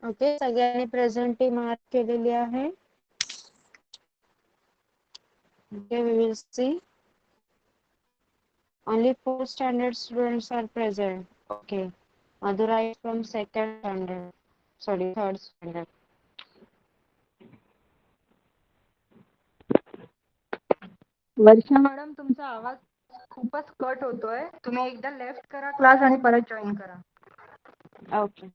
Okay, सगळ्यांनी present mark केलेली आहे. Okay, we will see. Only 4th standard students are present. Okay. Madhura is from 2nd standard. Sorry, 3rd standard. Varsha madam, तुमचा आवाज खूपच cut होतोय. तुम्ही एकदा लेफ्ट करा क्लास आणि परत जॉईन करा. Okay.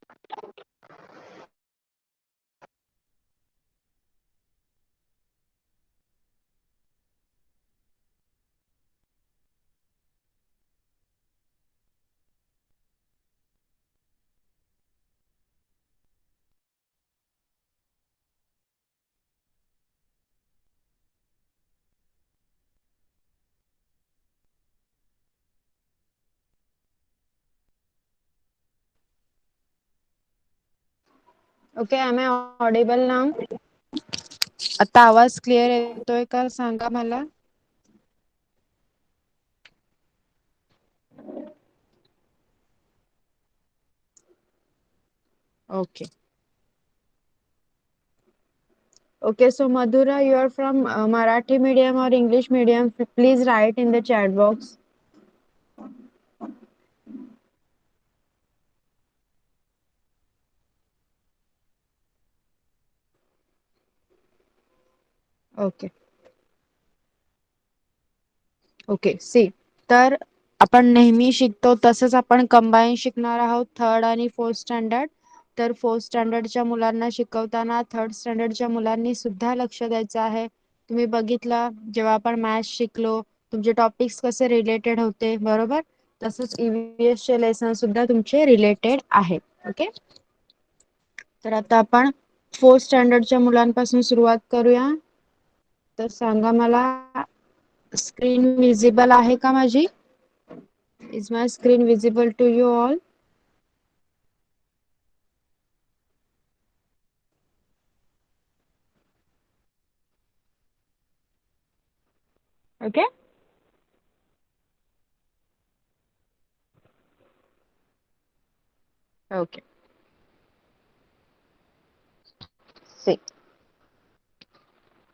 Okay, am I audible now? आता आवाज क्लिअर येतोय का सांगा मला. Okay. Okay, so Madhura, you are from Marathi medium or English medium? Please write in the chat box. Okay. Okay see. तर आपण नेहमी शिकतो तसंच आपण कंबाईन शिकणार आहोत 3rd आणि 4th स्टँडर्ड. तर 4th स्टँडर्डच्या मुलांना शिकवताना 3rd स्टँडर्डच्या मुलांनी सुद्धा लक्ष द्यायचं आहे. तुम्ही बघितलं जेव्हा आपण मॅथ्स शिकलो तुमचे टॉपिक्स कसे रिलेटेड होते बरोबर, तसंच ईव्हीएस चे लेसन सुद्धा तुमचे रिलेटेड आहेत. ओके, तर आता आपण 4th स्टँडर्डच्या मुलांपासून सुरुवात करूया. तर सांगा मला, स्क्रीन विजिबल आहे का माझी? Is my screen visible to you all? Okay. Okay. See.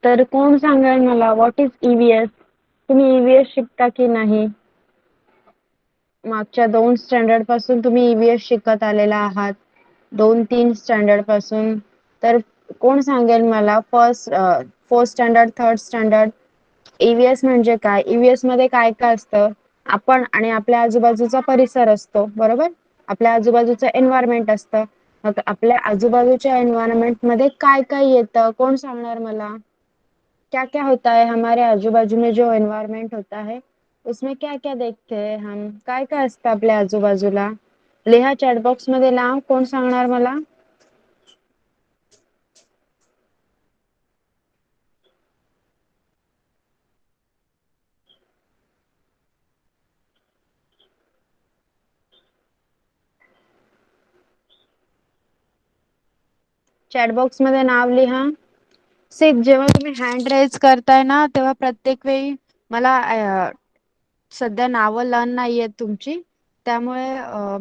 तर कोण सांगेल मला व्हॉट इज ईव्हीएस? तुम्ही ईव्हीएस शिकता की नाही? मागच्या 2 स्टँडर्ड पासून तुम्ही ईव्हीएस शिकत आलेला आहात, 2-3 स्टँडर्ड पासून. तर कोण सांगेल मला 4th standard 3rd standard EVS म्हणजे काय? ईव्हीएस मध्ये काय काय असतं? आपण आणि आपल्या आजूबाजूचा परिसर असतो बरोबर, आपल्या आजूबाजूचं एन्व्हायरमेंट असतं. मग आपल्या आजूबाजूच्या एन्व्हायरमेंट मध्ये काय काय येतं कोण सांगणार मला? क्या क्या होता है हमारे आजू बाजू में, जो एनवायरमेंट होता है उसमें क्या क्या देखते हैं हम, काय काय असतं आपल्या आजूबाजूला? लिहा चॅट बॉक्स मध्ये नाव, कोण सांगणार मला? चॅट बॉक्स मध्ये नाव लिहा. सिर्फ जेव्हा तुम्ही हँड रेज करताय ना तेव्हा प्रत्येक वेळी मला सध्या नावं लर्न नाहीयेत तुमची, त्यामुळे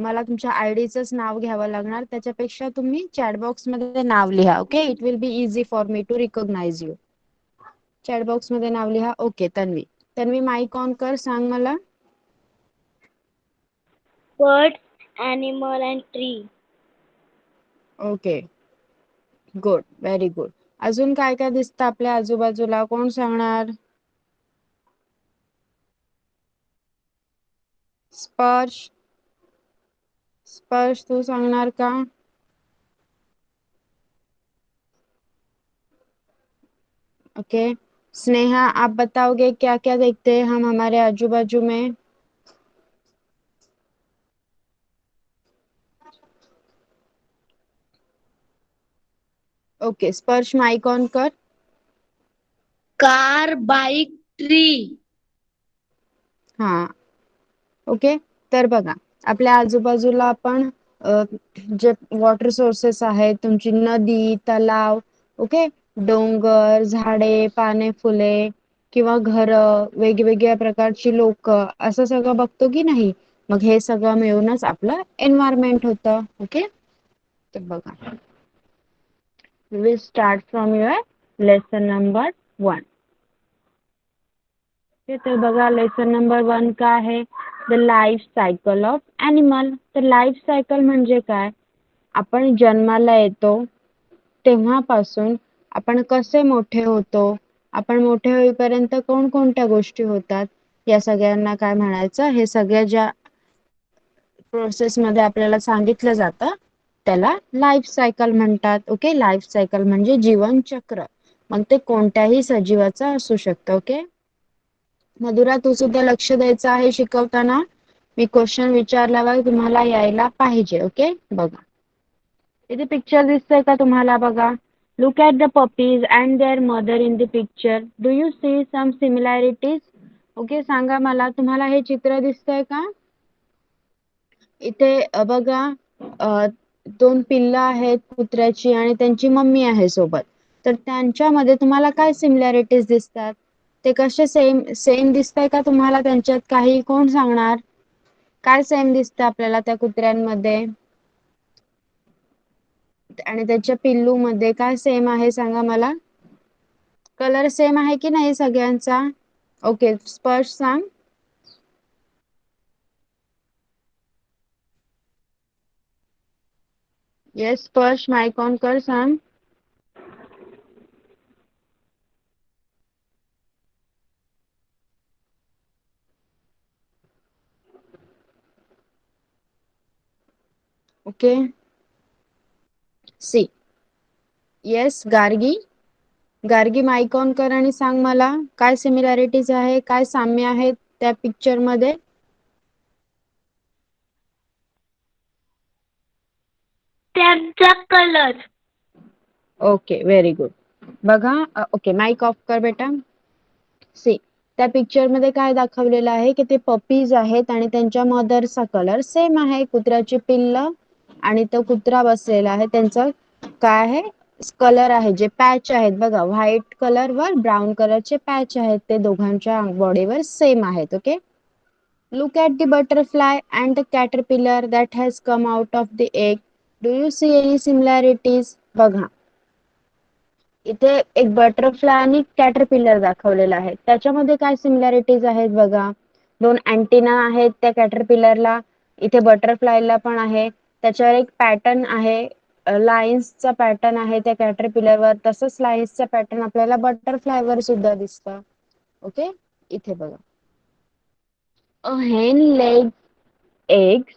मला तुमच्या आयडीचंच नाव घ्यावं लागणार. त्याच्यापेक्षा तुम्ही चॅट बॉक्स मध्ये नाव लिहा. Okay, it will be easy for me to recognise you. Chat box मध्ये नाव लिहा. Okay, Tanvi. Tanvi mic on कर, सांग मला. Birds, animal and tree. Okay, good, very good. अजून काय काय दिसतं आपल्या आजूबाजूला, कोण सांगणार? स्पर्श, स्पर्श तू सांगणार का? ओके, स्नेहा आप बताओगे क्या क्या देखते हैं हम हमारे आजू बाजू में? ओके, स्पर्श माइक ऑन कर. Car, bike, tree. हा, ओके. तर बघा आपल्या आजूबाजूला आपण जे वॉटर सोर्सेस आहेत तुमची नदी, तलाव, ओके, डोंगर, झाडे, पाने, फुले किंवा घर, वेगवेगळ्या प्रकारची लोक, असं सगळं बघतो की नाही? मग हे सगळं मिळूनच आपलं एन्व्हायरमेंट होतं. ओके, तर बघा We will start from your lesson number 1. तर बघा लेसन नंबर 1 काय आहे? The life cycle of animal. तर लाईफ सायकल म्हणजे काय? आपण जन्माला येतो तेव्हापासून आपण कसे मोठे होतो, आपण मोठे होईपर्यंत कोणकोणत्या गोष्टी होतात, या सगळ्यांना काय म्हणायचं? हे सगळ्या ज्या प्रोसेस मध्ये आपल्याला सांगितलं जातं त्याला लाईफ सायकल म्हणतात. ओके, लाईफ सायकल म्हणजे जीवन चक्र. मग ते कोणत्याही सजीवाचं असू शकतं. ओके मधुरा, तू सुद्धा लक्ष द्यायचं आहे शिकवताना. मी क्वेश्चन विचारल्यावर तुम्हाला यायला पाहिजे. ओके बघा, इथे पिक्चर दिसतंय का तुम्हाला? बघा, look at the puppies and their mother in the picture. Do you see some similarities? Okay सांगा मला, तुम्हाला हे चित्र दिसतंय का? इथे बघा, 2 पिल्लं आहेत कुत्र्याची आणि त्यांची मम्मी आहे सोबत. तर त्यांच्यामध्ये तुम्हाला काय सिमिलॅरिटीज दिसतात? ते कसे सेम दिसतंय का तुम्हाला त्यांच्यात काही? कोण सांगणार? काय सेम दिसतं आपल्याला त्या कुत्र्यांमध्ये आणि त्याच्या पिल्लू मध्ये काय सेम आहे सांगा मला? कलर सेम आहे की नाही सगळ्यांचा? ओके, स्पर्श सांग. येस स्पर्श, माइक ऑन कर, सांग. Okay see. Yes Gargi, Gargi mic on कर आणि सांग मला काय सिमिलॅरिटीज आहे, काय साम्य आहे त्या पिक्चर मध्ये? त्यांचा कलर. Okay very good. बघा, ओके माइक ऑफ कर बेटा. सी, त्या पिक्चर मध्ये काय दाखवलेलं आहे की ते पपीज आहेत आणि त्यांच्या मदरचा कलर सेम आहे. कुत्र्याची पिल्ल आणि तो कुत्रा बसलेला आहे, त्यांचा काय आहे? कलर आहे. जे पॅच आहेत बघा, व्हाईट कलर वर ब्राऊन कलरचे पॅच आहेत, ते दोघांच्या बॉडीवर सेम आहेत. Okay, look at the butterfly and the caterpillar that has come out of the egg. Do you see any similarities? बघा, इथे एक बटरफ्लाय आणि कॅटरपिलर दाखवलेला आहे. त्याच्यामध्ये काय सिमिलॅरिटीज आहेत बघा? 2 अँटिना आहेत त्या कॅटरपिलरला, इथे बटरफ्लायला पण आहे. त्याच्यावर एक पॅटर्न आहे, लाईन्सचा पॅटर्न आहे त्या कॅटरपिलरवर. तसंच लाईन्सचा पॅटर्न आपल्याला बटरफ्लायवर सुद्धा दिसतं. ओके, इथे बघा, अ हेन legs eggs,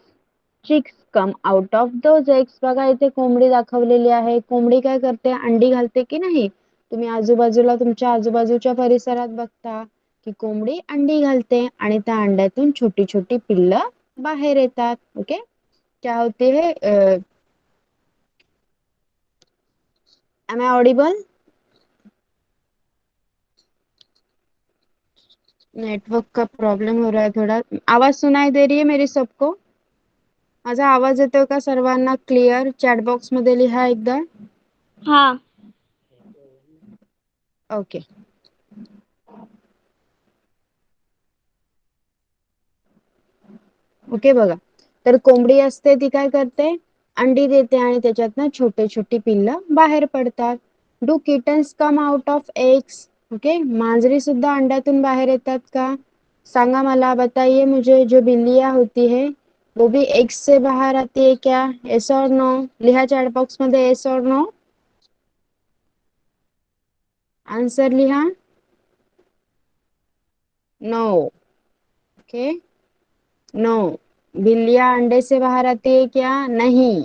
chicks come out of those eggs. बघा, इथे कोंबडी दाखवलेली आहे. कोंबडी काय करते? अंडी घालते की नाही? तुम्ही आजूबाजूला तुमच्या आजूबाजूच्या परिसरात बघता की कोंबडी अंडी घालते आणि त्या अंड्यातून छोटी छोटी पिल्लं बाहेर येतात. ओके, क्या होते है? Am I audible? नेटवर्क का प्रॉब्लम हो रहा है थोड़ा. आवाज सुनाई दे रही है मेरी सबको? माझा आवाज येतोय का सर्वांना क्लिअर? चॅट बॉक्स मध्ये लिहा एकदा. हा. ओके, ओके बघा, तर कोंबडी असते ती काय करते? अंडी देते आणि त्याच्यातनं छोटे छोटी पिल्लं बाहेर पडतात. Do kittens come out of eggs? Okay, मांजरी सुद्धा अंड्यातून बाहेर येतात का? सांगा मला, बताइए मुझे. जो बिल्लियां होती है वो भी एग्स से बाहर आती है क्या? येस और नो? लिहा चॅट बॉक्स मध्ये येस और नो. आन्सर लिहा. नो. ओके, नो, बिल्लियां अंडे से बाहर आती है क्या? नहीं.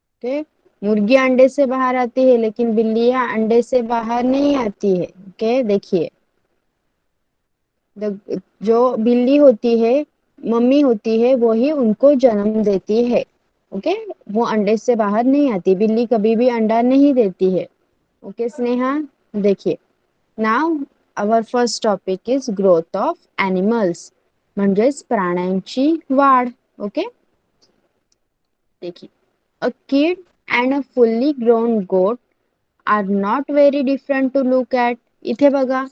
ओके, मुर्गी अंडे से बाहर आती है लेकिन बिल्लियां अंडे से बाहर नहीं आती है. ओके देखिए, जो बिल्ली होती है, मम्मी होती है, वो ही उनको जन्म देती है. ओके, वो अंडे से बाहर नहीं आती. बिल्ली कभी भी अंडा नहीं देती है. ओके स्नेहा, देखिए नाव our first topic is growth of animals, म्हणजेच प्राण्यांची वाढ. ओके, देखिए, a kid and a fully grown goat are not very different to look at. इथे बघा,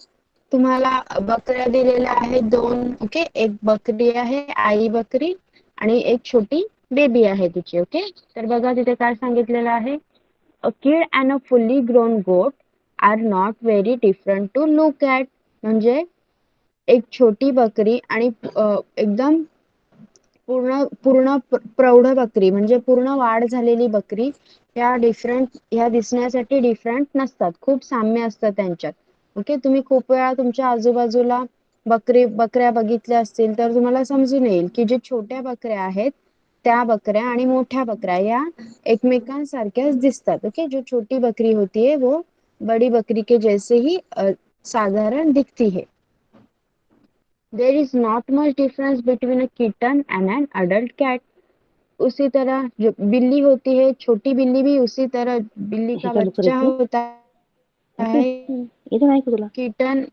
तुम्हाला बकऱ्या दिलेल्या आहेत 2. ओके, एक बकरी आहे आई बकरी आणि एक छोटी बेबी आहे तिची. ओके, तर बघा तिथे काय सांगितलेलं आहे. A kid and a fully grown goat are not very different to look at. म्हणजे एक छोटी बकरी आणि एकदम पूर्ण पूर्ण प्रौढ बकरी म्हणजे पूर्ण वाढ झालेली बकरी ह्या दिसण्यासाठी डिफरंट नसतात. खूप साम्य असतं त्यांच्यात. ओके, तुम्ही खूप वेळा तुमच्या आजूबाजूला बकऱ्या बघितल्या असतील तर तुम्हाला समजून येईल की जे छोट्या बकऱ्या आहेत त्या बकऱ्या आणि मोठ्या बकऱ्या या एकमेकांसारख्याच दिसतात. ओके, जो छोटी बकरी होती है वो बड़ी बकरी के जैसे ही साधारण दिखती है. There is not much difference between a kitten and an adult cat. उसी तरह जो बिल्ली होती है, छोटी बिल्ली भी उसी तरह बिल्ली का बच्चा होता है. इथं नाही का तुला किटन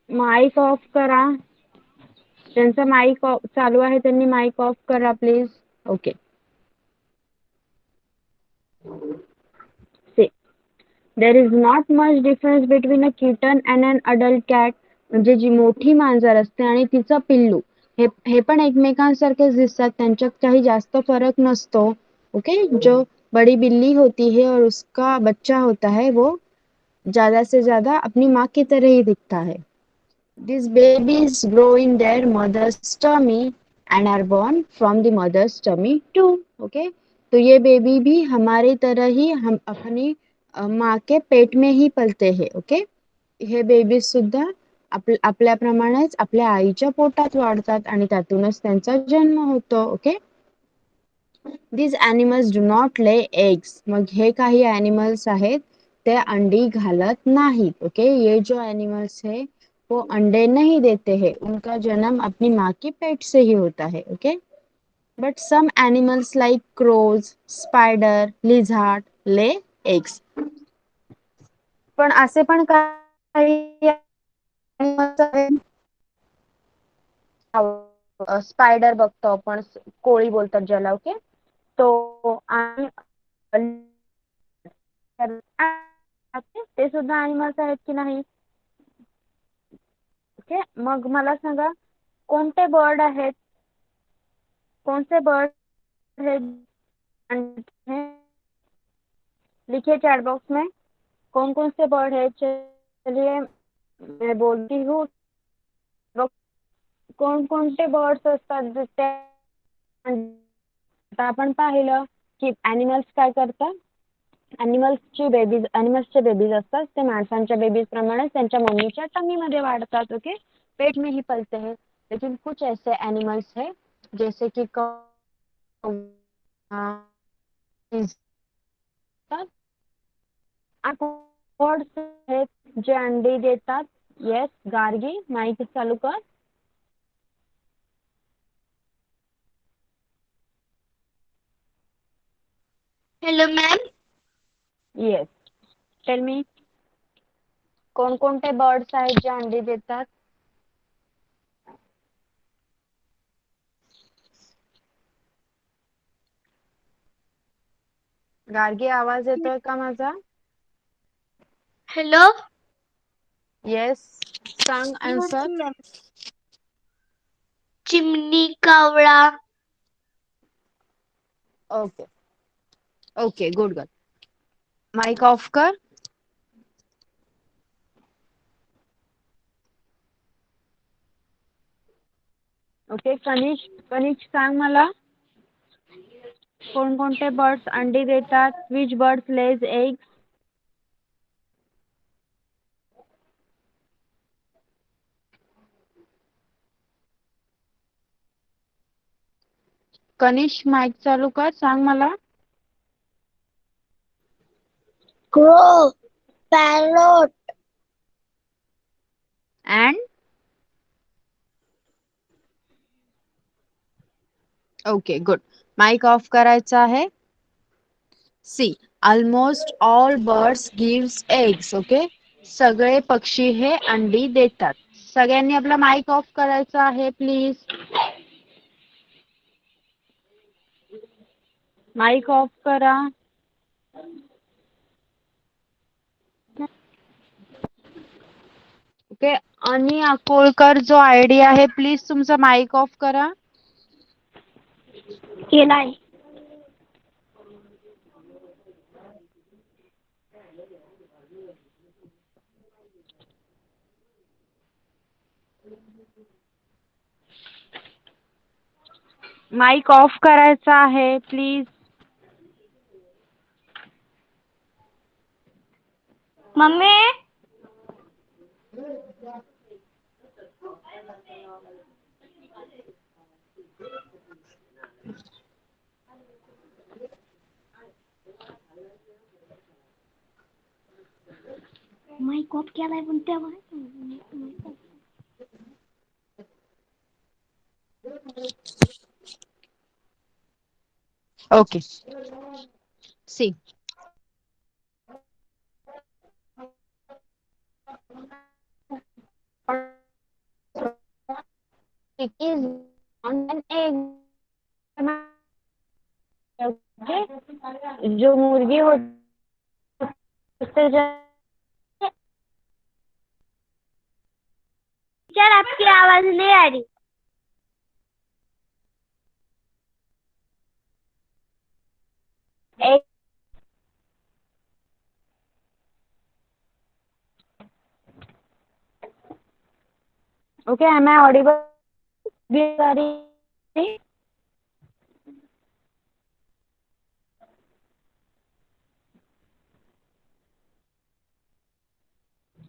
माईक ऑफ करा. त्यांचा माईक चालू आहे त्यांनी माईक ऑफ करा please. Okay, say there is not much difference between a kitten and an adult cat. म्हणजे जी मोठी मांजर असते आणि तिचं पिल्लू हे पण एकमेकांसारखेच दिसतात. त्यांच्यात काही जास्त फरक नसतो. ओके, जो बड़ी बिल्ली होती है और उसका बच्चा होता है वो ज्यादा से ज्यादा अपनी माँ की तरह ही दिखता है. These babies grow in their mother's tummy and are born from the mother's tummy too. Okay, तो ये बेबी भी हमारी तरह ही हम अपनी माँ के पेट में ही पलते हैं. ओके, हे बेबी सुद्धा आपल्याप्रमाणेच आपल्या आईच्या पोटात वाढतात आणि त्यातूनच त्यांचा जन्म होतो. Okay, these animals do not lay eggs. मग हे काही एनिमल्स आहेत ते अंडी घालत नाहीत. ओके, ये जो एनिमल्स है वो अंडे नहीं देते हैं. उनका जन्म अपनी माँ के पेट से ही होता है. Okay, but some animals like crows, spider, lizard lay eggs. पण असे पण काही animals आहेत. स्पायडर बघतो आपण, कोळी बोलतात ज्याला. ओके, तो आणि ते सुद्धा अॅनिमल्स आहेत की नाही. ओके, मग मला सांगा कोणते बर्ड आहेत, कोणते बर्ड लिखिए चैट बॉक्स में कौन कौन से बर्ड है. चलिए मैं बोलती हूँ. कोणकोणते बर्ड्स असतात ते आता आपण पाहिलं की अॅनिमल्स काय करतात. अॅनिमल्सचे बेबीज असतात ते माणसांच्या बेबीज प्रमाणे त्यांच्या मम्मीच्या टमी मध्ये वाढतात. ओके, पेट में ही पलते हैं. लेकिन कुछ ऐसे एनिमल्स है जैसे कि बर्ड्स आहेत जे अंडी देतात. येस गार्गी, माईक चालू कर. Hello ma'am. Yes, tell me कोणकोणते बर्ड्स आहेत जे अंडी देतात. गार्गी, आवाज येतोय का माझा. हॅलो. येस, सांग आन्सर. चिमणी, कावळा. Okay okay, good girl. Mic off कर. ओके, कनिष्क सांग मला कोणकोणते बर्ड्स अंडी देतात. Which birds lays eggs. Kanishk mic चालू कर, सांग मला. Crow, parrot. And okay, good. Mic off करायचा आहे. See, almost all birds gives eggs. Okay, सगळे पक्षी हे अंडी देतात. सगळ्यांनी आपला माईक ऑफ करायचा आहे प्लीज. माईक ऑफ करा. ओके, आणि अकोलकर जो आयडी आहे प्लीज तुमचा माईक ऑफ करा. केलाय. माईक ऑफ करायचा आहे प्लीज. मम्मी माईक ऑफ केलाय पण तेव्हा okay, see it is on an egg. जो मुर्गी होती उससे टीचर आपकी आवाज नहीं आ रही. egg. Okay, am I audible?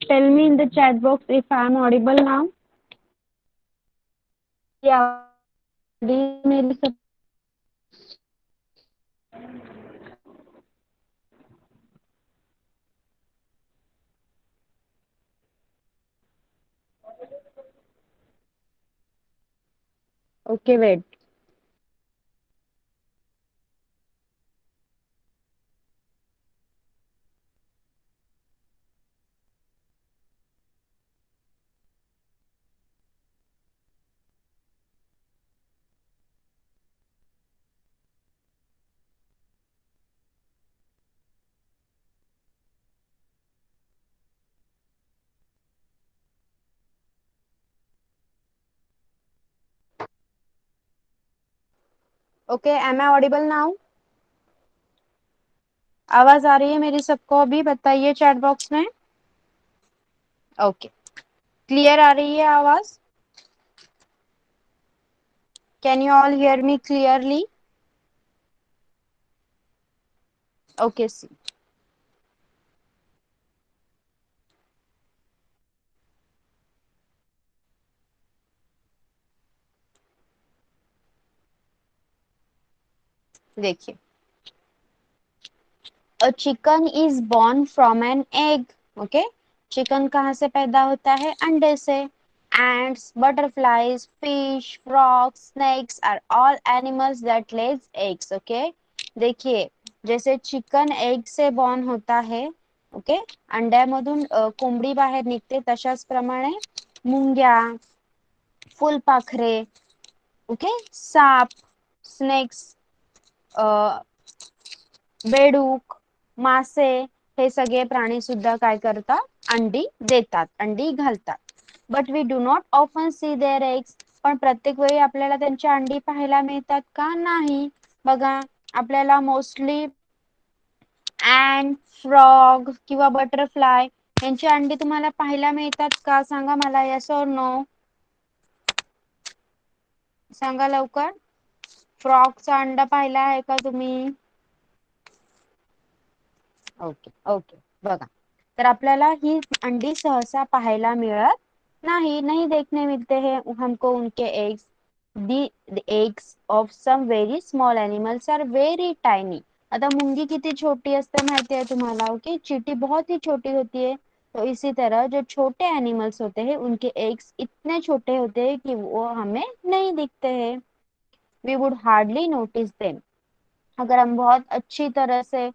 Tell me in the chat box if I am audible now. Yeah, Mary sub okay, wait. Okay, am I audible now? आवाज आ रही है मेरी सबको? अभी बताइए चैट बॉक्स में. ओके, क्लियर आ रही है आवाज? Can you all hear me clearly? Okay, see देखिए, A chicken is born from an egg. Okay, chicken कहाँ से पैदा होता है? अंडे से. Ants, butterflies, fish, frogs, snakes are all animals that lays eggs. Okay, देखिए, जैसे चिकन एग से born होता है, ओके, अंड्यामधून कोंबडी बाहेर निघते, तशाच प्रमाणे मुंग्या, फुलपाखरे, ओके, साप, स्नेक्स, बेडूक, मासे, हे सगळे प्राणी सुद्धा काय करतात? अंडी देतात, अंडी घालतात. But we do not often see their eggs. पण प्रत्येक वेळी आपल्याला त्यांची अंडी पाहायला मिळतात का? नाही. बघा, आपल्याला मोस्टली अँट, फ्रॉग किंवा बटरफ्लाय यांची अंडी तुम्हाला पाहायला मिळतात का? सांगा मला, येस ऑर नो? सांगा लवकर. फ्रॉगचा अंडा पाहिला आहे का तुम्ही? ओके ओके, बघा, तर आपल्याला ही अंडी सहसा पाहायला मिळत नाही. नहीं देखने मिलते हैं हमको उनके eggs. the eggs of some very small animals are very tiny. आता मुंगी किती छोटी असते माहिती है तुम्हाला? ओके, चींटी बहुत ही छोटी होती है. तो इसी तरह जो छोटे एनिमल्स होते हैं उनके एग्स इतने छोटे होते हैं कि वो हमें नहीं दिखते हैं. We would hardly notice them. अगर हम बहुत अच्छी तरह से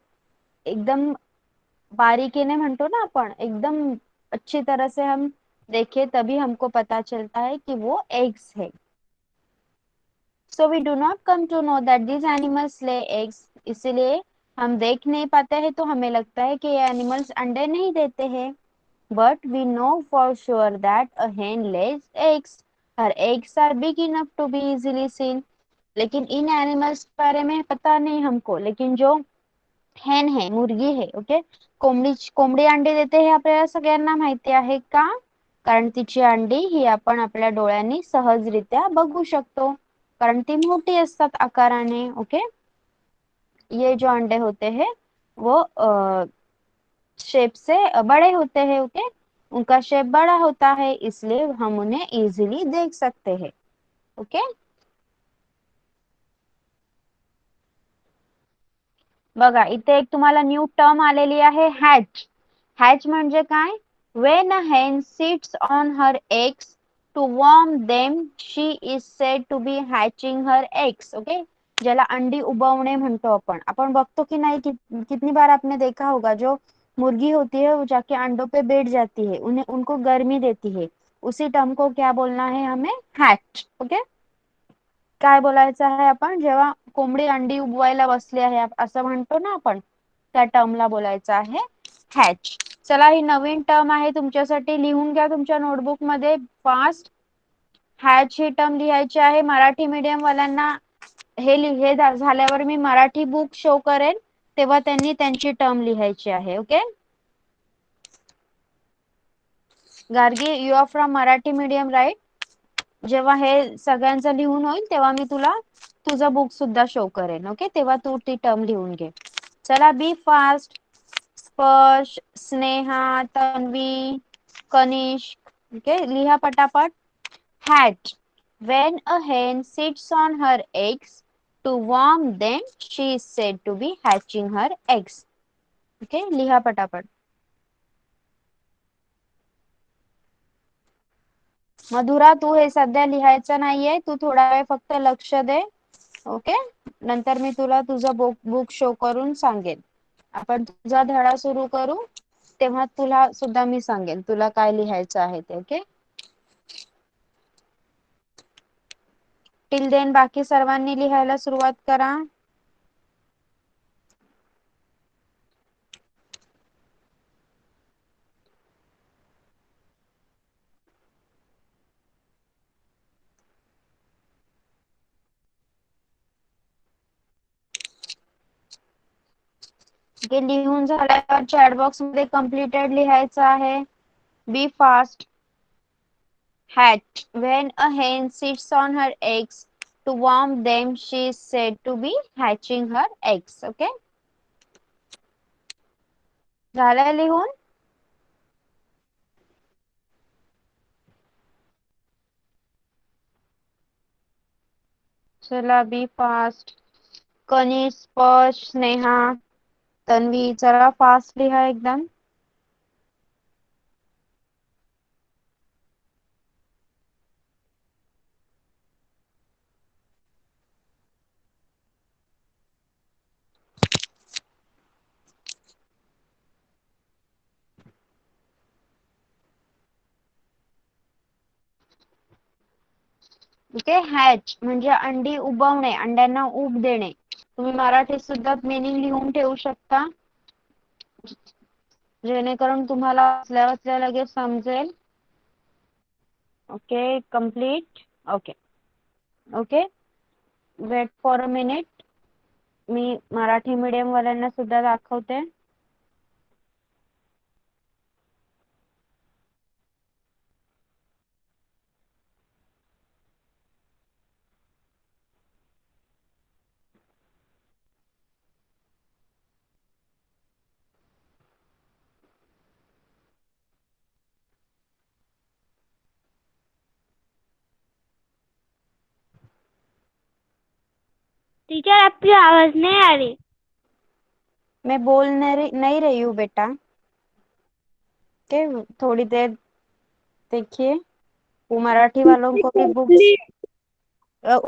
एकदम बारीकीने म्हणतो ना आपण, एकदम अच्छी तरह से हम देखें तभी हमको पता चलता है कि वो एग्स है. So we do not come to know that these animals lay eggs. इसीलिए हम देख नहीं पाते हैं तो हमें लगता है कि ये एनिमल्स अंडे नहीं देते हैं. but we know for sure that a hen lays eggs. Her eggs are big enough to be easily seen. लेकिन इन एनिमल्स के बारे में पता नहीं हमको, लेकिन जो hen है, मुर्गी है, ओके, कोंबडी अंडी देते हे आपल्याला सगळ्यांना माहिती आहे का? कारण तिची अंडी ही आपण आपल्या डोळ्यांनी सहजरित्या बघू शकतो, कारण ती मोठी असतात आकाराने. ओके, ये जो अंडे होते हैं वो शेप से बड़े होते हैं. ओके, उनका शेप बड़ा होता है, इसलिए हम उन्हें इजीली देख सकते हैं. ओके, बघा इथे एक तुम्हाला न्यू टर्म आलेली आहे, हॅच. हॅच म्हणजे काय? When a hen sits on her eggs to warm them she is said to be hatching her eggs. Okay, ज्याला अंडी उबवणे म्हणतो आपण. आपण बघतो की नाही, कितनी बार आपने देखा होगा, जो मुर्गी होती है वो जाके अंडों पे बैठ जाती है, उन्हें उनको गर्मी देती है. उसी टर्म को क्या बोलना है हमें? हॅच. ओके, काय बोलायचं आहे आपण? जेव्हा कोंबडी अंडी उबवायला बसली आहे असं म्हणतो ना आपण, त्या टर्मला बोलायचं आहे हॅच. चला, ही नवीन टर्म आहे तुमच्यासाठी, लिहून घ्या तुमच्या नोटबुक मध्ये फास्ट. हॅच ही टर्म लिहायची आहे. मराठी मीडियम वाल्यांना हे झाल्यावर मी मराठी बुक शो करेन, तेव्हा त्यांनी त्यांची टर्म लिहायची आहे. Okay Gargi, you are from Marathi medium right? जेव्हा हे सगळ्यांचं लिहून होईल तेव्हा मी तुला तुझं बुक सुद्धा शो करेन. ओके, तेव्हा तू ती टर्म लिहून घे. चला, बी फास्ट. स्पर्श, स्नेहा, तन्वी, कनिष्क. ओके, लिहा पटापट. Hash. When a hen sits on her eggs to warm them, she is said to be hatching her eggs. Okay, लिहा पटापट. मधुरा, तू हे सध्या लिहायचं नाहीये, तू थोडा वेळ फक्त लक्ष दे. ओके, नंतर मी तुला तुझं बुक शो करून सांगेन. आपण तुझा धडा सुरू करू तेव्हा तुला सुद्धा मी सांगेन तुला काय लिहायचं आहे ते. ओके, टिल देन बाकी सर्वांनी लिहायला सुरुवात करा. लिहून झाल्यावर चॅट बॉक्स मध्ये कम्प्लिटेड लिहायचं आहे. बी fast. Hatch. When a hen sits on her eggs to warm them, she is said to be hatching her eggs. Okay? झालंय लिहून? चला, बी फास्ट. कनिष, स्पर्श, स्नेहा, तन्वी, चला फास्ट लिहा एकदम. ओके, हॅच म्हणजे अंडी उबवणे, अंड्यांना उब देणे. तुम्ही मराठीत सुद्धा मीनिंग लिहून ठेवू शकता, जेणेकरून तुम्हाला वाचल्या लगेच समजेल. Okay, complete. Okay okay, wait for a minute. मी मराठी मीडियम वाल्यांना सुद्धा दाखवते. टीचर, आपकी आवाज नहीं आ रही. मैं बोल नहीं रही हूँ बेटा. ओके, थोड़ी देर देखिए. वो मराठी वालों को भी बुक्स.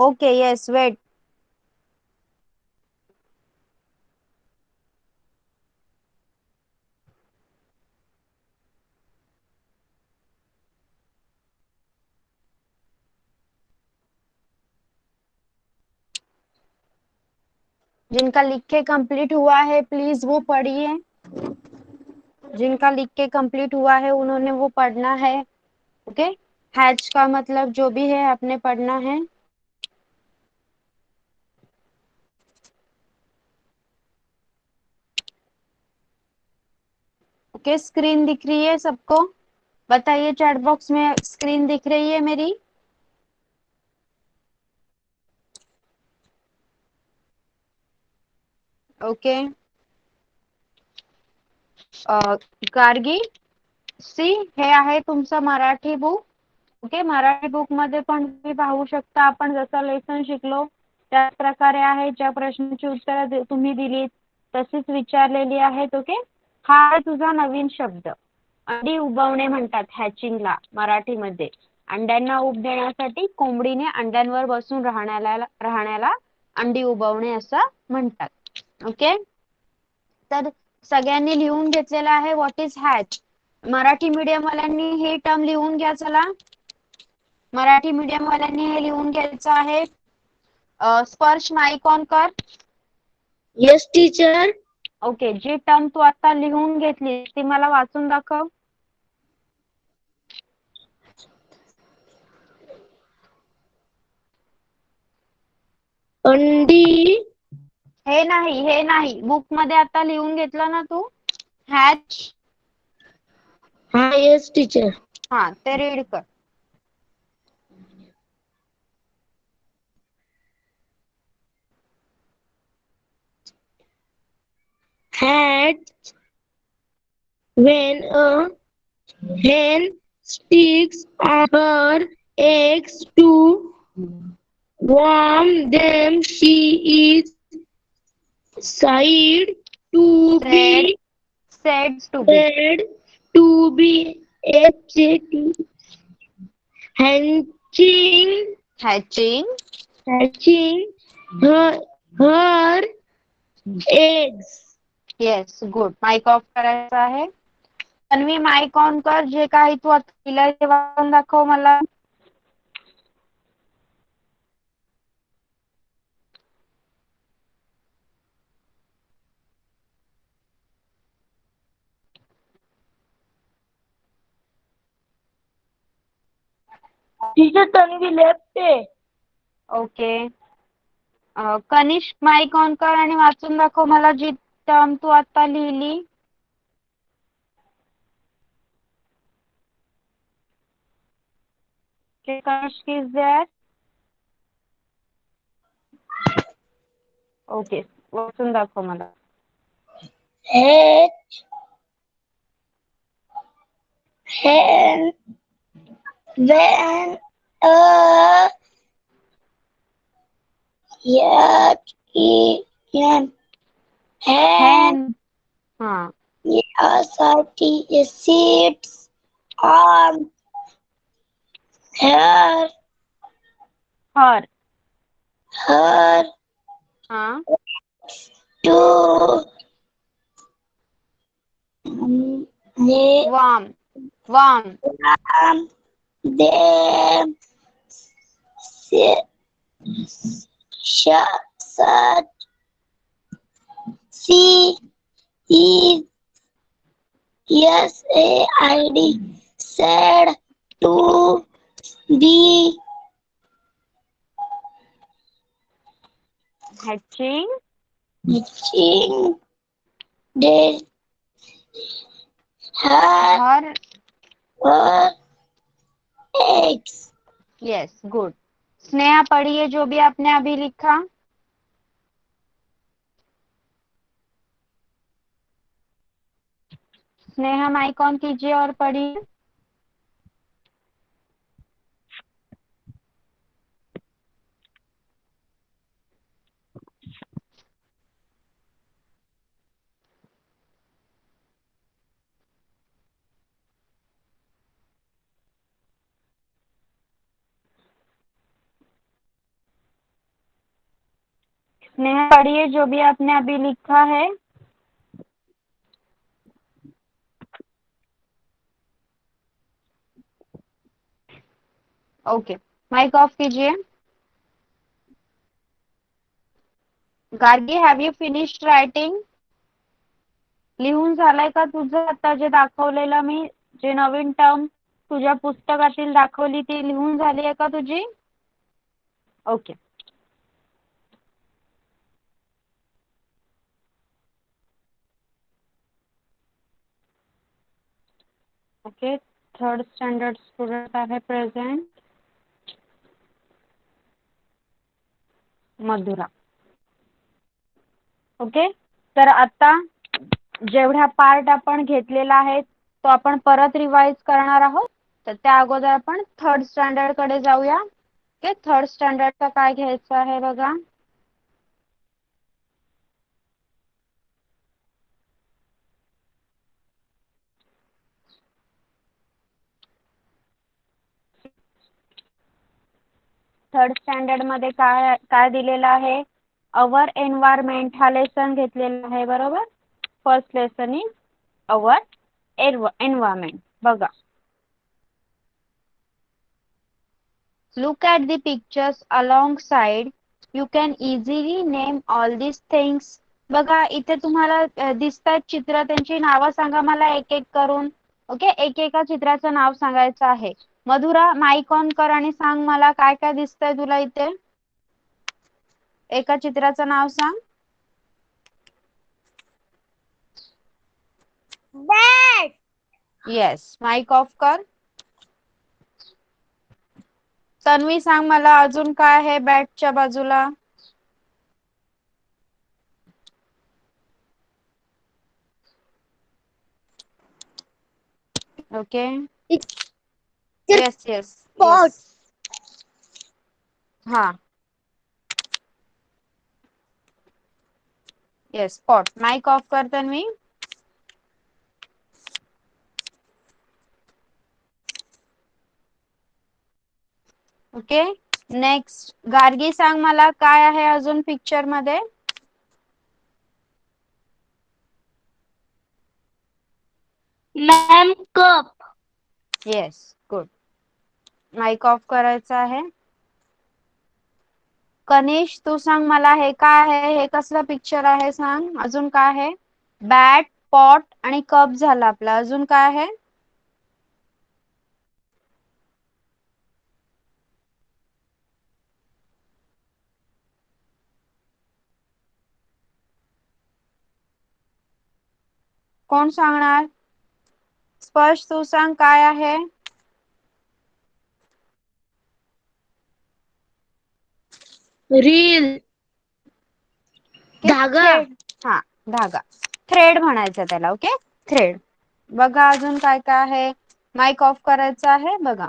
Okay, yes, weight. जिनका लिख के कंप्लीट हुआ है प्लीज वो पढ़िए. जिनका लिख के कंप्लीट हुआ है उन्होंने वो पढ़ना है। ओके, हैच का मतलब जो भी है आपने पढ़ना है। ओके, स्क्रीन दिख रही है सबको? बताइए चैट बॉक्स में, स्क्रीन दिख रही है मेरी? ओके, गार्गी सी, हे आहे तुमचं Marathi book. Okay, Marathi book मध्ये पण तुम्ही पाहू शकता आपण जसं लेसन शिकलो त्याच प्रकारे आहे. ज्या प्रश्नांची उत्तरं तुम्ही दिलीत तशीच विचारलेली आहेत. ओके, हा आहे तुझा नवीन शब्द. अंडी उबवणे म्हणतात हॅचिंगला मराठीमध्ये. अंड्यांना उब देण्यासाठी कोंबडीने अंड्यांवर बसून राहण्याला अंडी उबवणे असं म्हणतात. ओके, तर सगळ्यांनी लिहून घेतलेलं आहे what is hatch. Marathi medium वाल्यांनी हे टर्म लिहून घ्या. चला, मराठी मीडियम वाल्यांनी हे लिहून घ्यायचं आहे. स्पर्श माईक ऑन कर. Yes teacher. ओके, जी टर्म तू आता लिहून घेतली ती मला वाचून दाखव. अंडी. हे नाही, बुक मध्ये आता लिहून घेतलं ना तू हॅच. हा येस टीचर. हा, ते रीड कर. Hatch when a hen sticks her eggs to warm them. She is said to be said to be said to be hatching hatching hatching her eggs. Yes, good. Mic off करायचा आहे. Tanvi mic on कर. जे काही तू आता लिहिलंय ते वाचून दाखव मला. टीचर तन्वी लेफ्ट आहे. ओके, कनिष्क माईक ऑन कर आणि वाचून दाखव मला जी टर्म तू आता लिहिली. Kanishka is there? ओके, वाचून दाखव मला. Hatch hen when a hen हा, sits on her her. her हा, to वाम वाम them such C is SAID said to be hatching hatching the her her. her eggs. Yes, good. Sneha पढ़िए जो भी आपने अभी लिखा. स्नेहा माइक ऑन कीजिए और पढ़िए. स्नेहा पढ़िए जो भी आपने अभी लिखा है. ओके, माइक ऑफ कीजिए. Gargi, have you finished writing? लिहून झालंय का तुझं? आता जे दाखवलेलं मी, जे नवीन टर्म तुझ्या पुस्तकातील दाखवली ती लिहून झाली आहे का तुझी? Okay. Okay, third standard student आहे प्रेझेंट. मधुरा. ओके, तर आता जेवढा पार्ट आपण घेतलेला आहे तो आपण परत रिवाइज करणार आहोत. तर त्या अगोदर आपण थर्ड स्टँडर्ड कडे जाऊया. ओके, थर्ड स्टँडर्डचा काय घ्यायचं आहे बघा. थर्ड स्टँडर्ड मध्ये काय काय दिलेलं आहे? अवर एन्व्हायरमेंट हा लेसन घेतलेला आहे, बरोबर. First lesson is our environment. बघा, look at the pictures alongside. You can easily name all these things. बघा, इथे तुम्हाला दिसतात चित्र, त्यांची नावं सांगा मला एक एक करून. ओके, एकेका चित्राचं नाव सांगायचं आहे. मधुरा, माईक ऑन कर आणि सांग मला काय काय दिसतंय तुला इथे. एका चित्राचं नाव सांग. Bat. येस, माईक ऑफ कर. तन्वी, सांग मला अजून काय आहे बॅटच्या बाजूला. Okay. Yes yes Pot. Yes. हा, येस, पॉट. माईक ऑफ कर तन्वी. ओके, नेक्स्ट गार्गी, सांग मला काय आहे अजून पिक्चर मध्ये. Ma'am cup. Yes, good. Mic off करायचं आहे. कनिश, तू सांग मला हे काय आहे, हे कसलं पिक्चर आहे सांग. अजून काय आहे? बॅट, पॉट आणि कप झाला आपला. अजून काय आहे? कोण सांगणार? स्पर्श, तू सांग काय आहे? Reel. धागा. थ्रेड. हा, धागा. थ्रेड म्हणायचं त्याला. Okay, thread. बघा अजून काय काय आहे. माईक ऑफ करायचं आहे. बघा,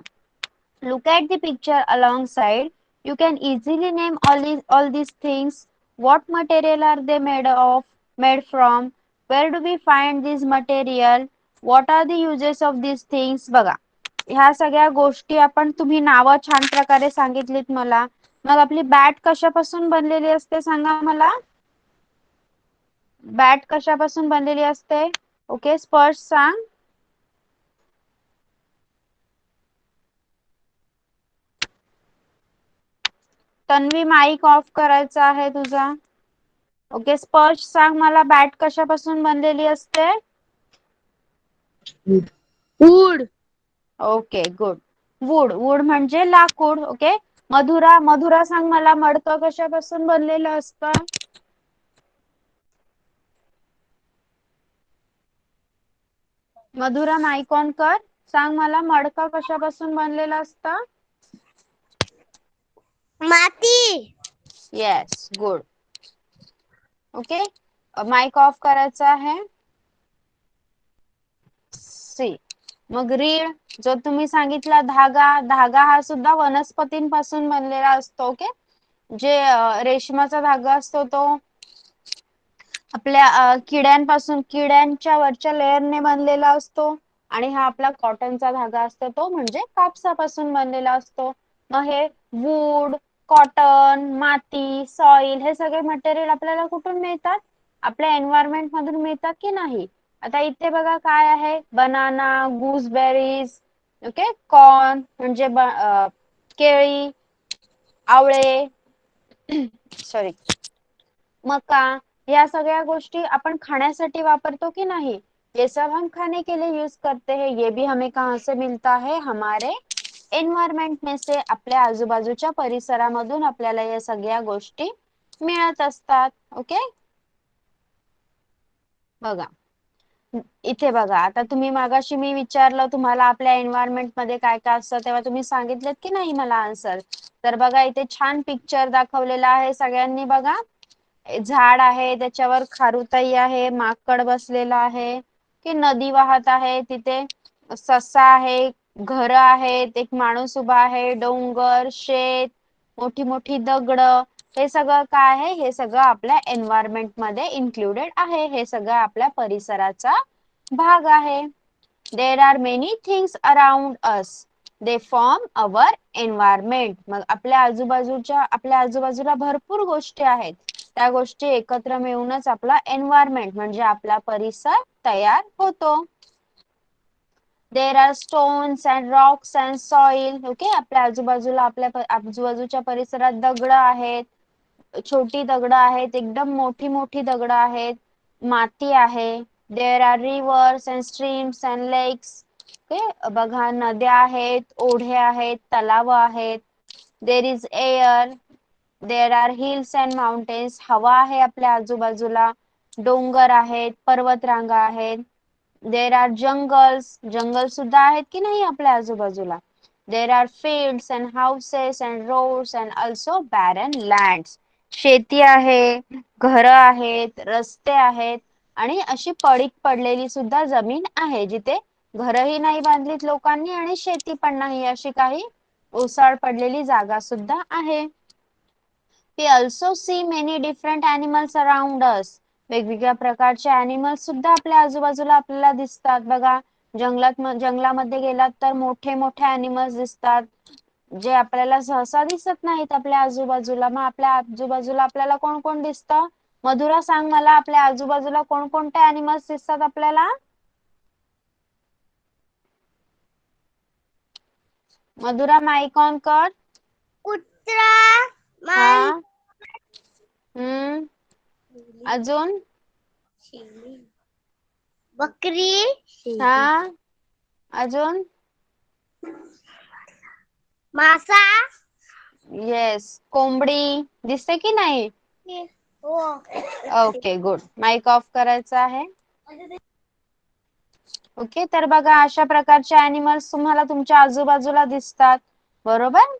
look at the picture alongside. You can easily name all these things. What material are they made from? Where do we find this material? What are the uses of these things? बघा, ह्या सगळ्या गोष्टी आपण, तुम्ही नावं छान प्रकारे सांगितलीत मला. मग आपली बॅट कशापासून बनलेली असते सांगा मला. बॅट कशापासून बनलेली असते? ओके, स्पर्श सांग. तन्वी, माईक ऑफ करायचा आहे तुझा. ओके, स्पर्श सांग मला बॅट कशापासून बनलेली असते? Wood. Okay, good. Wood. Wood म्हणजे लाकूड. ओके, मधुरा, मधुरा सांग मला मडकं कशापासून बनलेलं असतं? मधुरा, माईक ऑन कर. सांग मला मडकं कशापासून बनलेलं असतं? माती. Yes, good. Okay, mic off करायचा आहे. सी. मग रीळ, जो तुम्ही सांगितला धागा, धागा हा सुद्धा वनस्पतींपासून बनलेला असतो. ओके, जे रेशमाचा धागा असतो तो आपल्या किड्यांपासून, किड्यांच्या वरच्या लेयरने बनलेला असतो. आणि हा आपला कॉटनचा धागा असतो तो म्हणजे कापसापासून बनलेला असतो. मग हे वूड, कॉटन, माती, सॉइल हे सगळे मटेरियल आपल्याला कुठून मिळतात? आपल्या एन्व्हायरमेंट मधून मिळतात की नाही? आता इथे बघा काय आहे, बनाना, गूसबेरीज. ओके, कॉर्न म्हणजे केळी, आवळे, सॉरी, मका, या सगळ्या गोष्टी आपण खाण्यासाठी वापरतो की नाही? ये सब हम खाने के लिए यूज करते हैं. ये भी हमें कहाँ से मिलता है? हमारे एन्व्हायरमेंट में से. आपल्या आजूबाजूच्या परिसरामधून आपल्याला या सगळ्या गोष्टी मिळत असतात. ओके, बघा इथे बघा, आता तुम्ही मागाशी मी विचारलं तुम्हाला आपल्या एन्व्हायरमेंट मध्ये काय काय असतं, तेव्हा तुम्ही सांगितलं की नाही मला आन्सर. तर बघा इथे छान पिक्चर दाखवलेला आहे, सगळ्यांनी बघा. झाड आहे, त्याच्यावर खारुताई आहे, माकड बसलेला आहे, की नदी वाहत आहे, तिथे ससा आहे, घर आहेत, एक माणूस उभा आहे, डोंगर, शेत, मोठी मोठी दगड, हे सगळं काय आहे? हे सगळं आपल्या एन्व्हायरमेंट मध्ये इन्क्लुडेड आहे. हे सगळं आपल्या परिसराचा भाग आहे. There are many things around us, they form our environment. मग आपल्या आजूबाजूला भरपूर गोष्टी आहेत, त्या गोष्टी एकत्र मिळूनच आपला एन्व्हायरमेंट म्हणजे आपला परिसर तयार होतो. There are stones and Roxx and soil. Okay, आपल्या आजूबाजूच्या परिसरात दगड आहेत, छोटी दगड आहेत, एकदम मोठी मोठी दगड आहेत, माती आहे. There are reverse and streams and लेक्स. ओके, बघा नद्या आहेत, ओढे आहेत, तलाव आहेत. There is air. There are hills and mountains. हवा आहे आपल्या आजूबाजूला, डोंगर आहेत, पर्वतरांगा आहेत. There are jungles. जंगल सुद्धा आहेत की नाही आपल्या आजूबाजूला. There are fields and houses and roads and also barren lands. शेती आहे, घर आहेत, रस्ते आहेत आणि अशी पडीक पडलेली सुद्धा जमीन आहे, जिथे घरही नाही बांधलीत लोकांनी आणि शेती पण नाही, अशी काही ओसाड पडलेली जागा सुद्धा आहे. We also see many different animals around us. वेगवेगळ्या प्रकारचे अॅनिमल्स सुद्धा आपल्या आजूबाजूला आपल्याला दिसतात. बघा जंगलामध्ये गेलात तर मोठे मोठे अॅनिमल्स दिसतात, जे आपल्याला सहसा दिसत नाहीत आपल्या आजूबाजूला. मग आपल्या आजूबाजूला आपल्याला कोण कोण दिसतं? मधुरा सांग मला, आपल्या आजूबाजूला कोणकोणते अॅनिमल्स दिसतात आपल्याला? मधुरा माईक ऑन कर. कुत्रा, हा, अजून? बकरी, हा, अजून? मासा, येस, कोंबडी दिसते की नाही? हो. Okay, good. माईक ऑफ करायचं आहे. ओके, तर बघा अशा प्रकारचे अॅनिमल्स तुम्हाला तुमच्या आजूबाजूला दिसतात, बरोबर.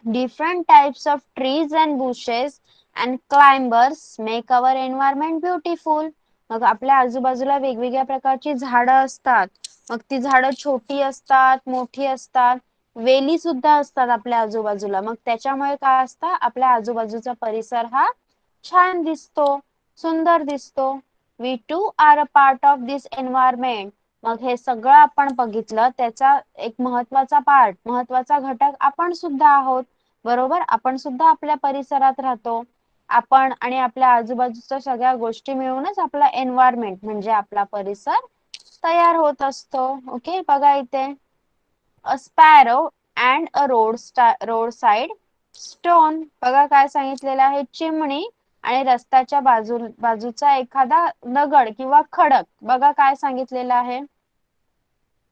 Different types of trees and bushes and climbers make our environment beautiful. मग आपल्या आजूबाजूला वेगवेगळ्या प्रकारची झाडं असतात, मग ती झाडं छोटी असतात, मोठी असतात, वेली सुद्धा असतात आपल्या आजूबाजूला. मग त्याच्यामुळे काय असतं, आपल्या आजूबाजूचा परिसर हा छान दिसतो, सुंदर दिसतो. We too are a part of this environment. मग हे सगळं आपण बघितलं, त्याचा एक महत्वाचा घटक आपण सुद्धा आहोत, बरोबर. आपण सुद्धा आपल्या परिसरात राहतो. आपण आणि आपल्या आजूबाजूच्या सगळ्या गोष्टी मिळूनच आपला एन्व्हायरमेंट म्हणजे आपला परिसर तयार होत असतो. ओके, बघा इथे a sparrow and a road side stone. बघा काय सांगितलेलं आहे, चिमणी आणि रस्त्याच्या बाजूचा एखादा दगड किंवा खडक. बघा काय सांगितलेलं आहे.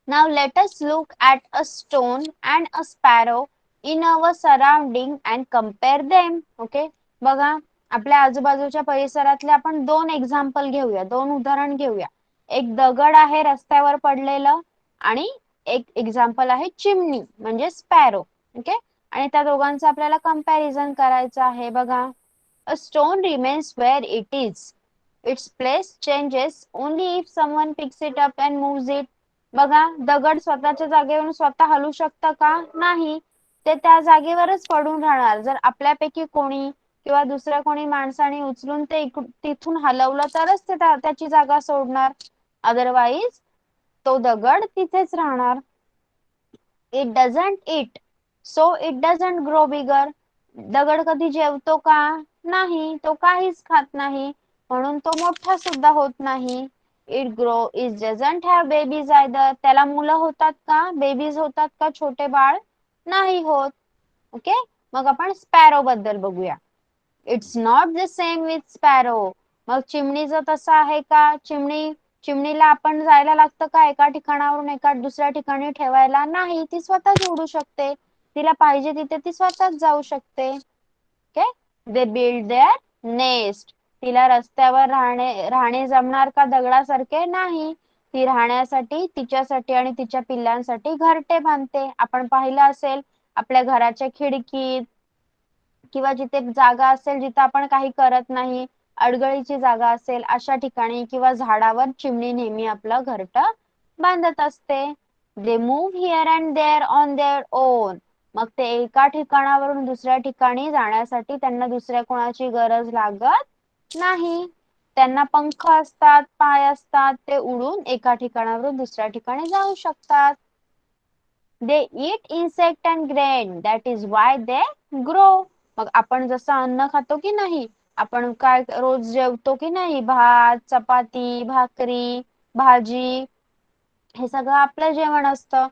Now let us look at a stone and a sparrow in our surrounding and compare them. Okay, बघा आपल्या आजूबाजूच्या परिसरातले आपण दोन एक्झाम्पल घेऊया, दोन उदाहरण घेऊया. एक दगड आहे रस्त्यावर पडलेलं आणि एक एक्झाम्पल आहे चिमणी म्हणजे स्पॅरो. ओके, आणि त्या दोघांचं आपल्याला कंपॅरिझन करायचं आहे. बघा, a stone remains where it is. Its place changes only if someone picks it up and moves it. बघा, दगड स्वतःच्या जागेवरून स्वतः हलू शकतं का? नाही, ते त्या जागेवरच पडून राहणार. जर आपल्यापैकी कोणी किंवा दुसऱ्या कोणी माणसाने उचलून ते तिथून हलवलं तरच ते त्याची जागा सोडणार, अदरवाईज तो दगड तिथेच राहणार. It doesn't eat, so it doesn't grow bigger. दगड कधी जेवतो का? नाही, तो काहीच खात नाही, म्हणून तो मोठा सुद्धा होत नाही. It doesn't have babies either. त्याला मुलं होतात का? बेबीज होतात का? छोटे बाळ नाही होत. ओके, मग आपण स्पॅरो बद्दल बघूया. It's not the same with sparrow. मग चिमणीचं तसं आहे का? चिमणीला आपण जायला लागतं का एका ठिकाणावरून एका दुसऱ्या ठिकाणी ठेवायला? नाही, ती स्वतःच उडू शकते. तिला पाहिजे तिथे ती स्वतःच जाऊ शकते. Okay, they build their nest. तिला रस्त्यावर राहणे जमणार का दगडासारखे? नाही, ती राहण्यासाठी तिच्यासाठी आणि तिच्या पिल्लांसाठी घरटे बांधते. आपण पाहिलं असेल आपल्या घराच्या खिडकीत किंवा जिथे जागा असेल जिथे आपण काही करत नाही, अडगळीची जागा असेल अशा ठिकाणी किंवा झाडावर चिमणी नेहमी आपलं घरटं बांधत असते. They move here and there on their own. मग ते एका ठिकाणावरून दुसऱ्या ठिकाणी जाण्यासाठी त्यांना दुसऱ्या कोणाची गरज लागत नाही. त्यांना पंख असतात, पाय असतात, ते उडून एका ठिकाणावरून दुसऱ्या ठिकाणी जाऊ शकतात. They eat insect and grain, that is why they grow. मग आपण जसं अन्न खातो की नाही, आपण काय रोज जेवतो की नाही, भात, चपाती, भाकरी, भाजी, हे सगळं आपलं जेवण असतं.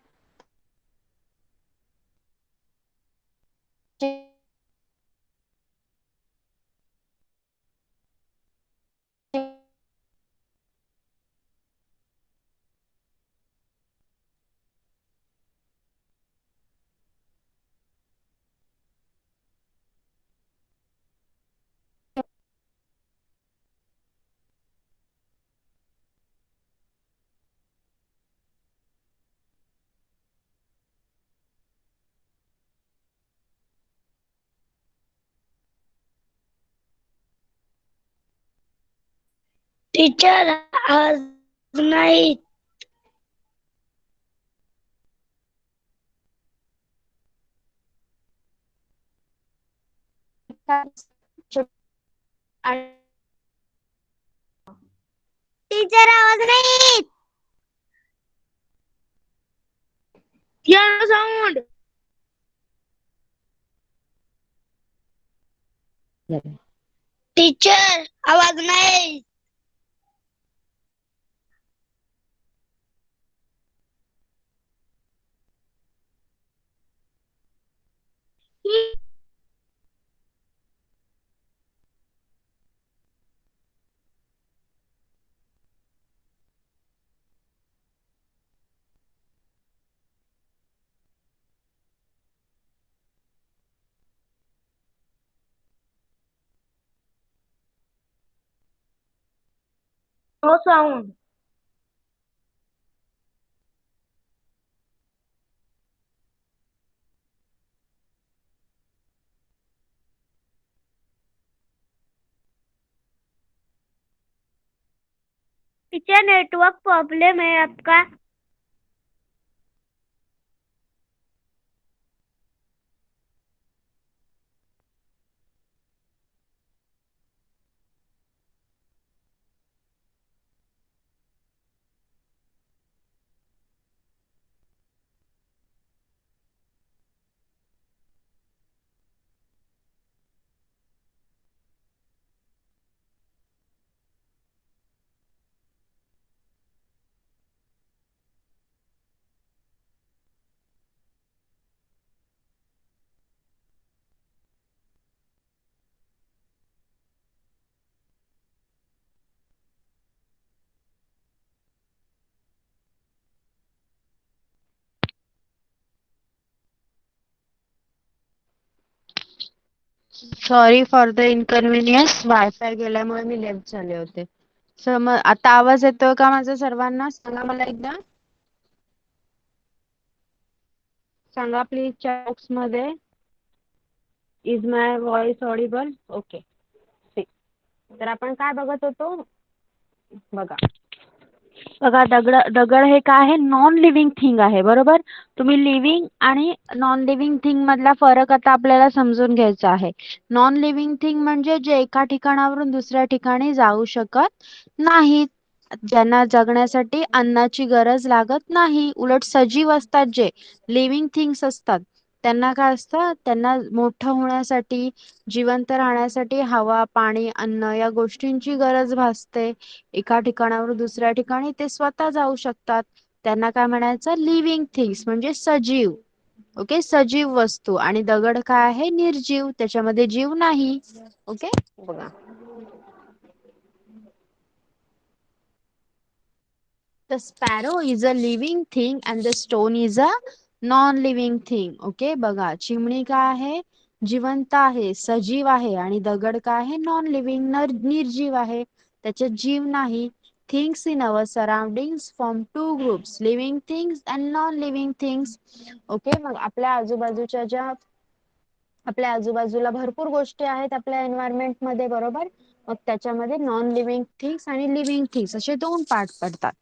टीचर आज नाही. टीचर आवाज नाही. Piano sound. टीचर आवाज नाही. No sound. Teacher network problem है आपका? Sorry for the inconvenience. Wifi गेल्यामुळे मी लेफ्ट झाले होते. मग आता आवाज येतोय का माझा सर्वांना? सांगा मला एकदा. सांगा प्लीज चॅट बॉक्स मध्ये. Is my voice Audible? Okay. तर आपण काय बघत होतो? बघा बघा, दगड हे काय आहे? नॉन लिव्हिंग थिंग आहे, बरोबर. तुम्ही लिव्हिंग आणि नॉन लिव्हिंग थिंग मधला फरक आता आपल्याला समजून घ्यायचा आहे. नॉन लिव्हिंग थिंग म्हणजे जे एका ठिकाणावरून दुसऱ्या ठिकाणी जाऊ शकत नाहीत, ज्यांना जगण्यासाठी अन्नाची गरज लागत नाही. उलट सजीव असतात, जे लिव्हिंग थिंग्स असतात, त्यांना काय असतं? त्यांना मोठं होण्यासाठी, जिवंत राहण्यासाठी हवा, पाणी, अन्न या गोष्टींची गरज भासते. एका ठिकाणावर दुसऱ्या ठिकाणी ते स्वतः जाऊ शकतात. त्यांना काय म्हणायचं? लिव्हिंग थिंग्स म्हणजे सजीव. ओके, सजीव वस्तू. आणि दगड काय आहे? निर्जीव, त्याच्यामध्ये जीव नाही. ओके, बघा. The sparrow is a living thing and the stone is a non-living thing. Okay, बघा, चिमणी काय आहे? जिवंत आहे, सजीव आहे. आणि दगड काय आहे? नॉन लिव्हिंग, निर्जीव आहे, त्याच्यात जीव नाही. Things in our surroundings form two groups, living things and non living things. Okay, मग आपल्या आजूबाजूला भरपूर गोष्टी आहेत आपल्या एन्व्हायरमेंट मध्ये, बरोबर. मग त्याच्यामध्ये नॉन लिव्हिंग थिंग्स आणि लिव्हिंग थिंग्स असे दोन पार्ट पडतात.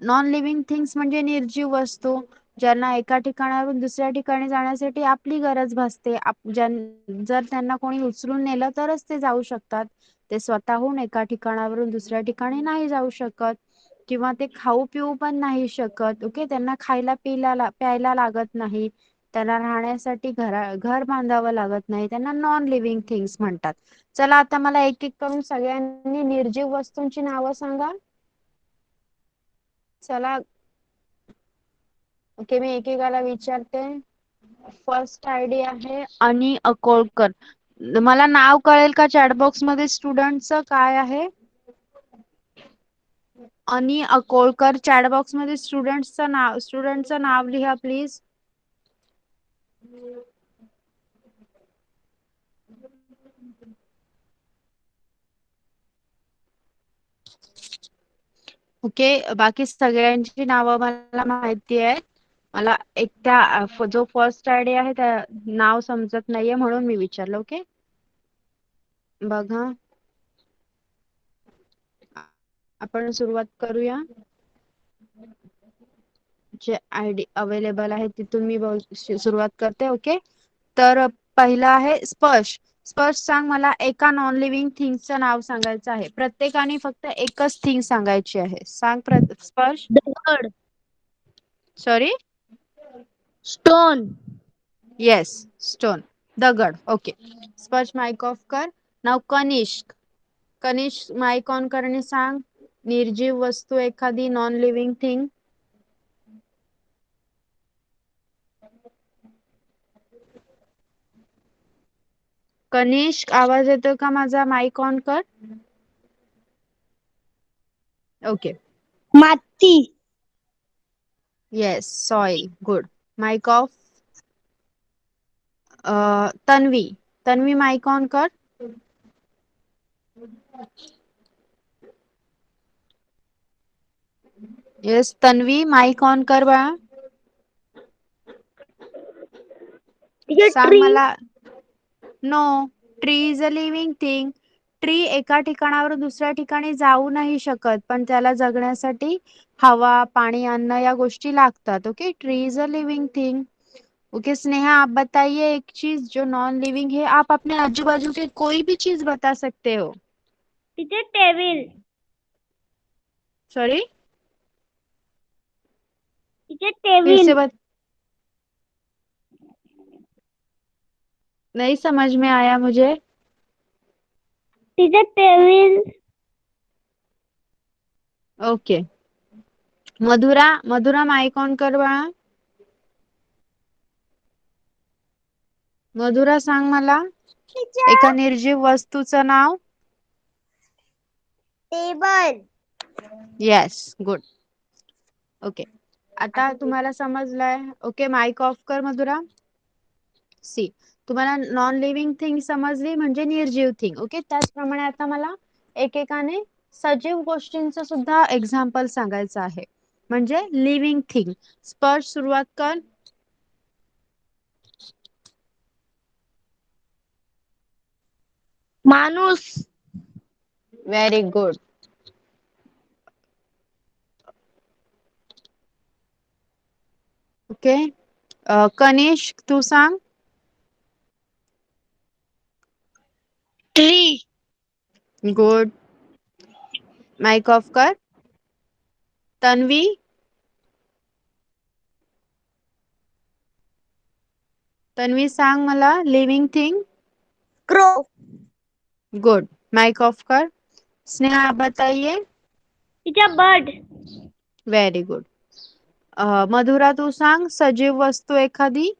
नॉन लिव्हिंग थिंग्स म्हणजे निर्जीव वस्तू, ज्यांना एका ठिकाणावरून दुसऱ्या ठिकाणी जाण्यासाठी आपली गरज भासते. जर त्यांना कोणी उचलून नेलं तरच ते जाऊ शकतात. ते स्वतःहून एका ठिकाणावरून दुसऱ्या ठिकाणी नाही जाऊ शकत, किंवा ते खाऊ पिऊ पण नाही शकत. ओके, त्यांना खायला प्यायला लागत नाही, त्यांना राहण्यासाठी घर बांधावं लागत नाही. त्यांना नॉन लिव्हिंग थिंग्स म्हणतात. चला, आता मला एक एक करून सगळ्यांनी निर्जीव वस्तूंची नावं सांगा. चला, ओके, मी एकेकाला विचारते. फर्स्ट आयडी आहे आणि अकोळकर. मला नाव कळेल का चॅटबॉक्स मध्ये स्टुडंटचं काय आहे? आणि अकोळकर, चॅटबॉक्स मध्ये स्टुडंटचं नाव लिहा प्लीज. ओके, बाकी सगळ्यांची नावं मला माहिती आहे. मला एक त्या जो फर्स्ट आयडी आहे त्या नाव समजत नाहीये, म्हणून मी विचारलं. ओके, बघा, आपण सुरुवात करूया. जे आयडी अवेलेबल आहे तिथून मी सुरुवात करते. ओके, तर पहिला आहे स्पर्श. स्पर्श, सांग मला एका नॉन लिव्हिंग थिंगचं नाव सांगायचं आहे. प्रत्येकाने फक्त एकच थिंग सांगायची आहे. सांग स्पर्श. दगड. Sorry, stone. येस, स्टोन, दगड. ओके, स्पर्श माइक ऑफ कर. नाव कनिष्क. कनिष्क, माइक ऑन कर आणि सांग निर्जीव वस्तू एखादी, नॉन लिव्हिंग थिंग. कनिष्क, आवाज येतो का माझा? माइक ऑन कर. ओके, माती. Yes, soil. Good. Mic off. Tanvi. Tanvi, mic on कर. येस, तन्वी, माइक ऑन कर बाळा. सांग ट्री. मला. No, tree is a living thing. Tree एका ठिकाणावर दुसऱ्या ठिकाणी जाऊ नाही शकत, पण त्याला जगण्यासाठी हवा, पाणी, अन्न या गोष्टी लागतात. Okay, tree is a living thing. Okay, Sneha, आप बताइए एक चीज जो नॉन लिविंग है. आप अपने आजू बाजू के कोई भी चीज बता सकते हो. Teacher, table. सॉरी, टीचर, फिर से टेबल. नहीं समझ में आया मुझे. Teacher, table. Okay, Madhura. Madhura, mic on कर बाळा. मधुरा, सांग मला एका निर्जीव वस्तूचं नाव. टेबल. Yes, good. ओके, आता तुम्हाला समजलंय. ओके, माइक ऑफ कर मधुरा. सी, तुम्हाला नॉन लिव्हिंग थिंग समजली म्हणजे निर्जीव थिंग. ओके, त्याचप्रमाणे आता मला एकेकाने सजीव गोष्टींचं सुद्धा एक्झाम्पल सांगायचं आहे, म्हणजे लिव्हिंग थिंग. स्पर्श, सुरुवात कर. माणूस. Very good. ओके, कनिष्क, तू सांग. ट्री. गुड. माइक ऑफ कर. तन्वी. तन्वी, सांग मला living thing. Crow. Good. Mic off कर. स्नेहा, आप बताइए. Teacher, bird. Very good. Madhura, तू सांग सजीव वस्तू एखादी.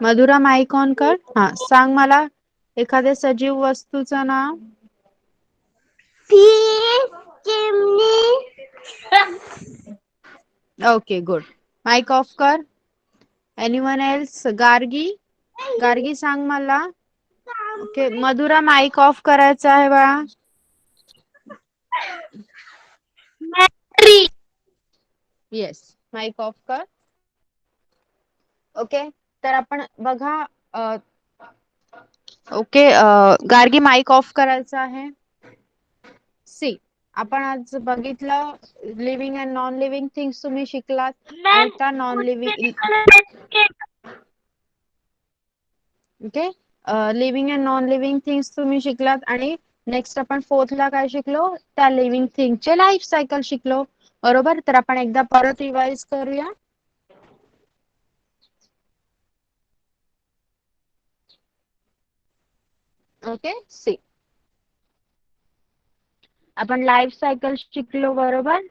मधुरा माईक ऑन कर. हा, सांग मला एखाद्या सजीव वस्तूचं नाव. फिश, चिमणी, ओके गुड. माईक ऑफ कर. Anyone else? गार्गी, गार्गी सांग मला. ओके मधुरा माईक ऑफ करायचा आहे बाळा. मॅट्री, येस, माईक ऑफ कर. ओके, तर आपण बघा. ओके, गार्गी माईक ऑफ करायचा आहे. सी, आपण आज बघितलं living and non living things तुम्ही शिकलात. आणि त्या non living, okay, living and non living things तुम्ही शिकलात. आणि नेक्स्ट आपण फोर्थला काय शिकलो, त्या लिव्हिंग थिंगचे लाईफ सायकल शिकलो. बरोबर, तर आपण एकदा परत रिवाइज करूया. ओके, सी, आपण लाईफ सायकल शिकलो. बरोबर,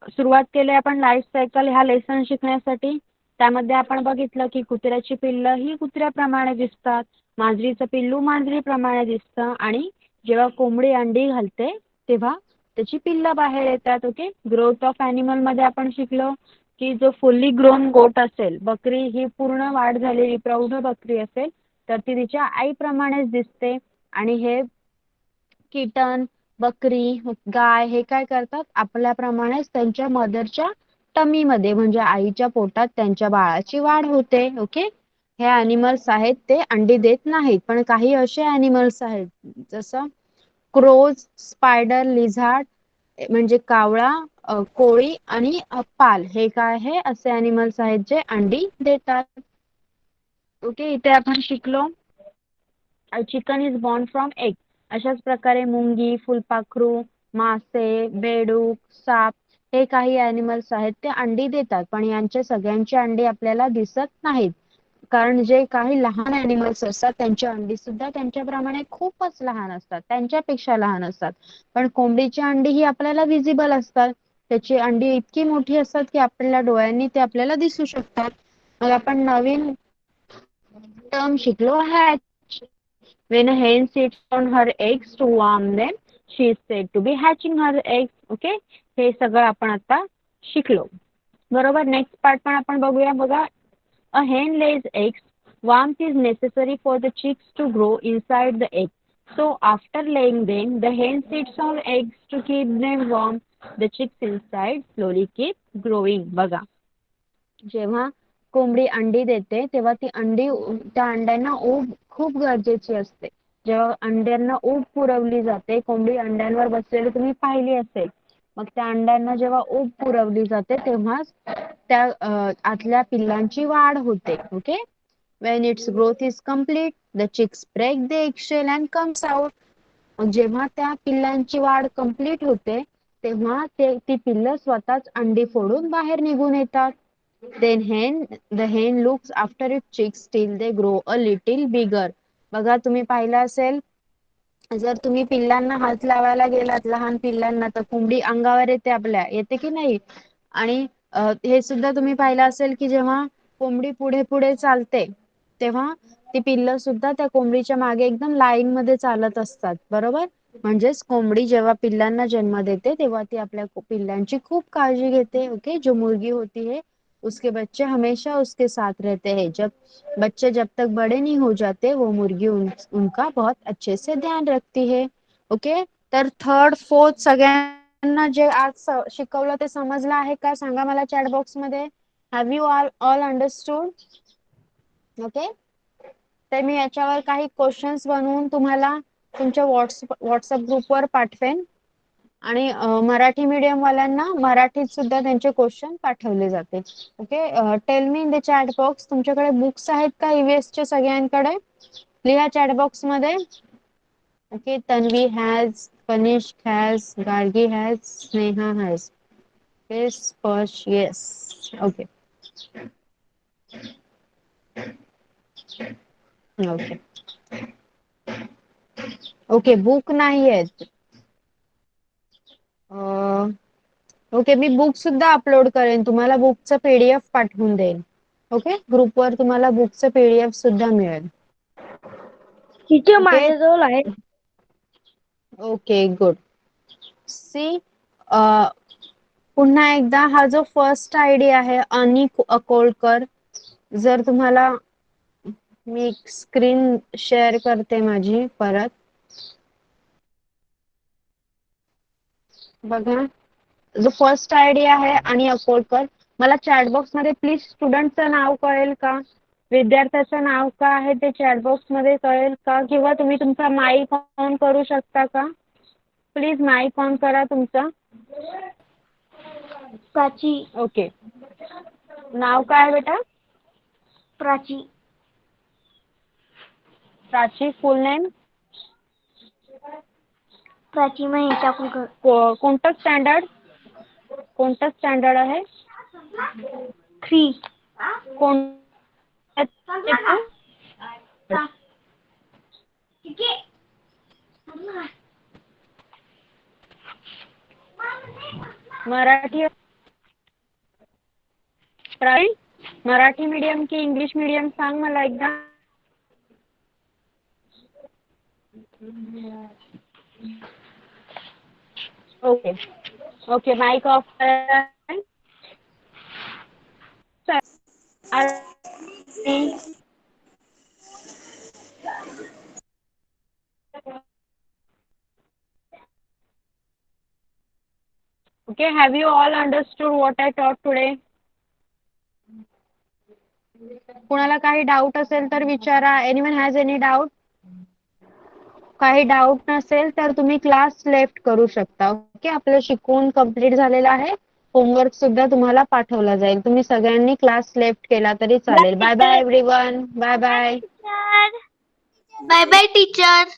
सुरुवात केली आपण लाईफ सायकल ह्या लेसन शिकण्यासाठी. त्यामध्ये आपण बघितलं की कुत्र्याची पिल्लं ही कुत्र्याप्रमाणे दिसतात, मांजरीचं पिल्लू मांजरीप्रमाणे दिसतं, आणि जेव्हा कोंबडी अंडी घालते तेव्हा त्याची पिल्लं बाहेर येतात. ओके, ग्रोथ ऑफ ॲनिमल मध्ये आपण शिकलो की जो फुल्ली ग्रोन गोट असेल, बकरी ही पूर्ण वाढ झालेली प्रौढ बकरी असेल तर ती तिच्या आईप्रमाणेच दिसते. आणि हे किटन, बकरी, गाय हे काय करतात, आपल्याप्रमाणेच त्यांच्या मदरच्या टमीमध्ये म्हणजे आईच्या पोटात त्यांच्या बाळाची वाढ होते. ओके, हे ॲनिमल्स आहेत ते अंडी देत नाहीत. पण काही असे ॲनिमल्स आहेत जसं क्रोज, स्पायडर, लिझार्ड म्हणजे कावळा, कोळी आणि पाल, हे काय आहे असे ॲनिमल्स आहेत जे अंडी देतात. ओके, इथे आपण शिकलो chicken is born from egg. अशाच प्रकारे मुंगी, फुलपाखरू, मासे, बेडूक, साप हे काही ॲनिमल्स आहेत ते अंडी देतात. पण यांचे सगळ्यांची अंडी आपल्याला दिसत नाहीत, कारण जे काही लहान ॲनिमल्स असतात त्यांची अंडी सुद्धा त्यांच्याप्रमाणे खूपच लहान असतात, त्यांच्यापेक्षा लहान असतात. पण कोंबडीची अंडी ही आपल्याला विजिबल असतात. त्याची अंडी इतकी मोठी असतात की आपल्या डोळ्यांनी ते आपल्याला दिसू शकतात. मग आपण नवीन टर्म शिकलो hash. When a hen sits on her eggs to warm them, she is said to be hatching her eggs. Okay, हे सगळं आपण आता शिकलो. बरोबर, नेक्स्ट पार्ट पण आपण बघूया. बघा, a hen lays eggs. Warmth is necessary for the chicks to grow inside the egg. So after laying them, the hen sits on eggs to keep them warm. The chicks inside slowly keep growing. बघा, जेव्हा कोंबडी अंडी देते तेव्हा ती अंडी, त्या अंड्यांना ऊब खूप गरजेची असते. जेव्हा अंड्यांना ऊब पुरवली जाते, कोंबडी अंड्यांवर बसलेली तुम्ही पाहिली असेल, मग त्या अंड्यांना जेव्हा ऊब पुरवली जाते तेव्हा त्या आतल्या पिल्लांची वाढ होते. Okay, when its growth is complete, the chicks break the eggshell and comes out. मग जेव्हा त्या पिल्लांची वाढ कंप्लीट होते तेव्हा ती पिल्लं स्वतःच अंडी फोडून बाहेर निघून येतात. Then the hen looks after its chicks till they grow a little bigger. बघा, तुम्ही पाहिलं असेल, जर तुम्ही पिल्लांना हात लावायला गेलात, लहान पिल्लांना, तर कोंबडी अंगावर येते, आपल्या येते की नाही. आणि हे सुद्धा तुम्ही पाहिलं असेल की जेव्हा कोंबडी पुढे पुढे चालते तेव्हा ती पिल्लं सुद्धा त्या कोंबडीच्या मागे एकदम लाईन मध्ये चालत असतात. बरोबर, म्हणजेच कोंबडी जेव्हा पिल्लांना जन्म देते तेव्हा ती आपल्या पिल्लांची खूप काळजी घेते. ओके, जो मुर्गी होती है उसके बच्चे हमेशा उसके साथ रहते हैं. जब तक बड़े नहीं हो जाते वो मुर्गी उनका बहुत अच्छे से ध्यान रखती है. ओके, तर थर्ड फोर्थ सगळ्यांना जे आज शिकवलं ते समजलं आहे का, सांगा मला चॅट बॉक्स मध्ये. Have you all understood? Okay, तर मी याच्यावर काही क्वेश्चन्स बनवून तुम्हाला तुमच्या व्हॉट्सअप ग्रुपवर पाठवेन. आणि मराठी मीडियम वाल्यांना मराठीत सुद्धा त्यांचे क्वेश्चन पाठवले जाते. Okay, tell me in the chat box, तुमच्याकडे बुक्स आहेत का ईव्हीएस चे सगळ्यांकडे? लिहा चॅट बॉक्स मध्ये. Okay, Tanvi has, Kanishk has, Gargi has, Sneha has. Yes, Sparsh, yes. Okay okay okay, book नाही आहेत. ओके, मी बुक सुद्धा अपलोड करेन, तुम्हाला बुकचं पीडीएफ पाठवून देईन. ओके, ग्रुपवर तुम्हाला बुकचं PDF सुद्धा मिळेल. टीचर ओके माझ्याजवळ आहे. Okay good. सी पुन्हा एकदा हा जो फर्स्ट आयडी आहे अनी अकोलकर, जर तुम्हाला मी स्क्रीन शेअर करते माझी परत बघा. जो फर्स्ट आयडी आहे आणि अकोलकर, मला चॅटबॉक्स मध्ये प्लीज स्टुडंटचं नाव कळेल का, विद्यार्थ्याचं नाव का आहे ते चॅटबॉक्स मध्ये कळेल का, किंवा तुम्ही तुमचा माईक ऑन करू शकता का? प्लीज माईक ऑन करा तुमचा. प्राची. ओके, नाव काय बेटा? प्राची. प्राची. Full name? प्राची महेश अकोलकर. कोणतं स्टँडर्ड? कोणतं स्टँडर्ड आहे? 3. मराठी मराठी मीडियम की इंग्लिश मीडियम सांग मला एकदा. ओके ओके, माइक ऑफ करा. Okay, have you all understood what I taught today? कोणाला काही डाऊट असेल तर विचारा. Anyone has any doubt? काही डाऊट नसेल तर तुम्ही क्लास लेफ्ट करू शकता. ओके, आपलं शिकवून कंप्लीट झालेलं आहे. होमवर्क सुद्धा तुम्हाला पाठवला जाईल. तुम्ही सगळ्यांनी क्लास लेफ्ट केला तरी चालेल. Bye bye everyone. Bye bye. Bye bye teacher.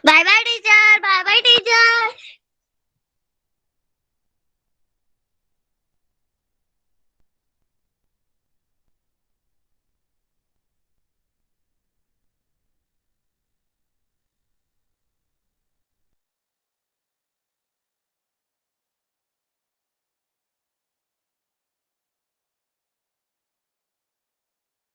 Bye bye teacher. Bye bye teacher.